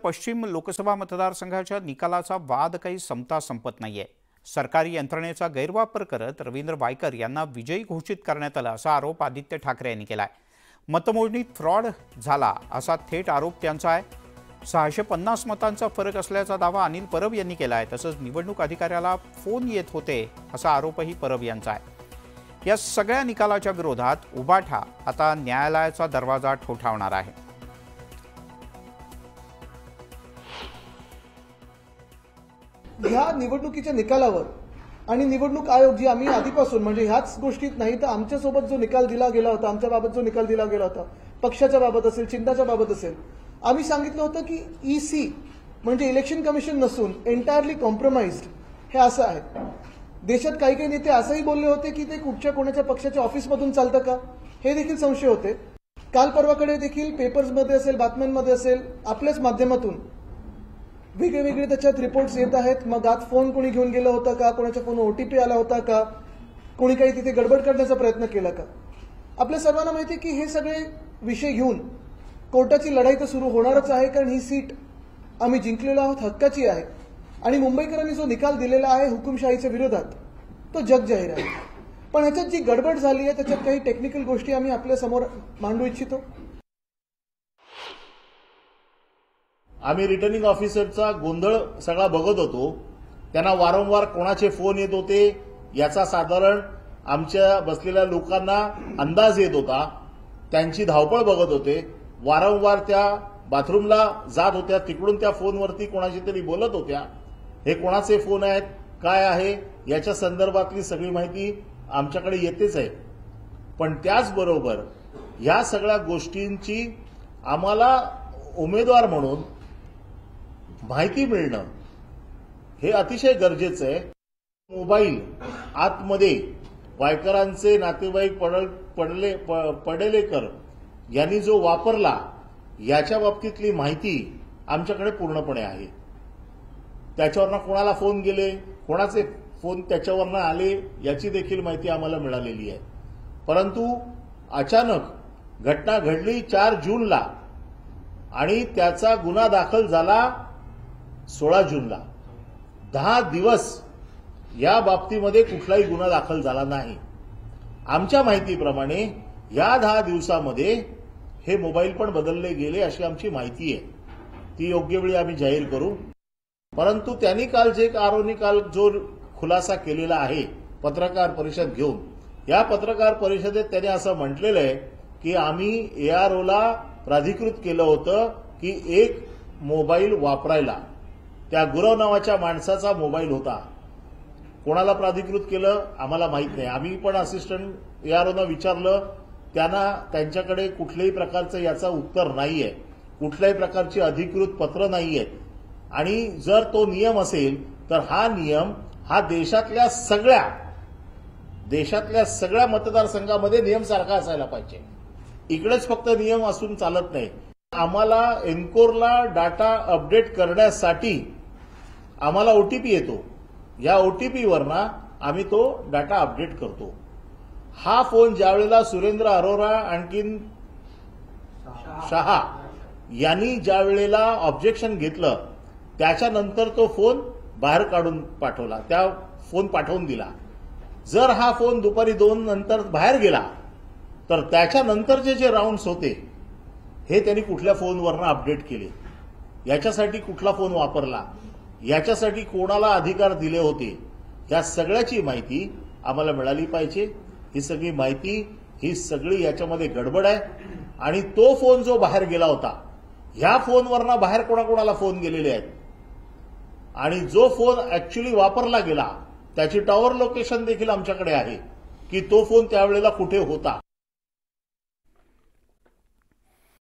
पश्चिम लोकसभा मतदारसंघाच्या निकालाचा वाद काही संपता संपत नाहीये। सरकारी यंत्रणेचा गैरवापर करत रवींद्र वायकर यांना विजयी घोषित करण्यात आला असा आरोप आदित्य ठाकरे यांनी केलाय। मतमोजणीत फ्रॉड झाला असा थेट आरोप त्यांचा आहे। 650 मतांचा फरक असल्याचा दावा अनिल परब यांनी केला आहे। तसंच निवडणूक अधिकाऱ्याला फोन येत होते असा आरोपही परब यांचा आहे। या सगळ्या निकालाच्या विरोधात उबाठा आता न्यायालयाचा दरवाजा ठोठावणार आहे। ह्या निवडणुकीच्या निकालावर आणि निवडणूक आयोग जी आम्ही आधीपासून म्हणजे ह्याच गोष्टीत नाही तर आमच्यासोबत जो निकाल दिला गेला होता, आमच्या बाबत जो निकाल दिला गेला होता, पक्षाच्या बाबत असेल, चिन्हाच्या बाबत असेल, आम्ही सांगितलं होतं की ईसी म्हणजे इलेक्शन कमिशन नसून एंटायरली कॉम्प्रोमाइज्ड हे असं आहे। देशात काही काही नेते असंही बोलले होते की ते कुठच्या कोणाच्या पक्षाच्या ऑफिसमधून चालतं का, हे देखील संशय होते। काल परवाकडे देखील पेपर्समध्ये असेल, बातम्यांमध्ये असेल, आपल्याच माध्यमातून वेगळे त्याच्यात रिपोर्ट्स येत आहेत। मग आत फोन कोणी घेऊन गेलं होतं का, कोणाच्या फोन ओटीपी आला होता का, कोणी काही तिथे गडबड करण्याचा प्रयत्न केला का। आपल्या सर्वांना माहिती आहे की हे सगळे विषय घेऊन कोर्टाची लढाई तर सुरू होणारच आहे, कारण ही सीट आम्ही जिंकलेलो आहोत, हक्काची आहे आणि मुंबईकरांनी जो निकाल दिलेला आहे हुकुमशाहीच्या विरोधात तो जगजाहीर आहे। पण ह्याच्यात जी गडबड झाली आहे त्याच्यात काही टेक्निकल गोष्टी आम्ही आपल्या समोर मांडू इच्छितो। आम्ही रिटर्निंग ऑफिसरचा गोंधळ सगळा बघत होतो। त्यांना वारंवार कोणाचे फोन येत होते याचा साधारण आमच्या बसलेल्या लोकांना अंदाज येत होता। त्यांची धावपळ बघत होते। वारंवार त्या बाथरूमला जात होत्या, तिकडून त्या फोनवरती कोणाशी तरी बोलत होत्या। हे कोणाचे फोन आहेत, काय आहे याच्या संदर्भातली सगळी माहिती आमच्याकडे येतेच आहे। पण त्याचबरोबर या सगळ्या गोष्टींची आम्हाला उमेदवार म्हणून माहिती मिळणं हे अतिशय गरजेचं आहे। मोबाईल आतमध्ये वायकरांचे नातेवाईक पडलेकर यांनी जो वापरला याच्या बाबतीतली माहिती आमच्याकडे पूर्णपणे आहे। त्याच्यावरनं कोणाला फोन गेले, कोणाचे फोन त्याच्यावरनं आले याची देखील माहिती आम्हाला मिळालेली आहे। परंतु अचानक घटना घडली 4 जूनला आणि त्याचा गुन्हा दाखल झाला 16 जूनला। 10 दिवस या बाबतीमध्ये कुठलाही गुन्हा दाखल झाला नाही। आमच्या माहितीप्रमाणे या 10 दिवसामध्ये हे मोबाईल पण बदलले गेले अशी आमची माहिती आहे। ती योग्य वेळी आम्ही जाहीर करू। परंतु त्यांनी काल जो खुलासा केलेला आहे पत्रकार परिषद घेऊन, या पत्रकार परिषदेत त्यांनी असं म्हटलेलं आहे की आम्ही एआरओला प्राधिकृत केलं होतं की एक मोबाईल वापरायला। त्या गुरव नावाच्या माणसाचा मोबाईल होता। कोणाला प्राधिकृत केलं आम्हाला माहित नाही। आम्ही पण असिस्टंट एआरओनं विचारलं, त्यांच्याकडे कुठल्याही प्रकारचं याचं उत्तर नाहीये, कुठल्याही प्रकारची अधिकृत पत्र नाहीये। आणि जर तो नियम असेल तर हा नियम हा देशातल्या सगळ्या मतदारसंघामध्ये नियम सारखा असायला पाहिजे। इकडेच फक्त नियम असून चालत नाही। आम्हाला एनकोरला डाटा अपडेट करण्यासाठी आम्हाला ओटीपी येतो। या ओटीपीवरनं आम्ही तो डाटा अपडेट करतो। हा फोन ज्यावेळेला सुरेंद्र अरोरा आणखीन शहा यांनी ज्यावेळेला ऑब्जेक्शन घेतलं त्याच्यानंतर तो फोन बाहेर काढून पाठवला, त्या फोन पाठवून दिला। जर हा फोन दुपारी 2 नंतर बाहेर गेला तर त्याच्यानंतरचे जे राऊंड्स होते हे त्यांनी कुठल्या फोनवरनं अपडेट केले, याच्यासाठी कुठला फोन वापरला, याच्यासाठी कोणाला अधिकार दिले होते, या सगळ्याची माहिती आम्हाला मिळाली पाहिजे। ही सगळी माहिती, ही सगळी याच्यामध्ये गडबड आहे। आणि तो फोन जो बाहेर गेला होता, ह्या फोनवरनं बाहेर कोणाकोणाला फोन गेलेले आहेत आणि जो फोन ऍक्च्युअली वापरला गेला त्याची टॉवर लोकेशन देखील आमच्याकडे आहे की तो फोन त्यावेळेला कुठे होता।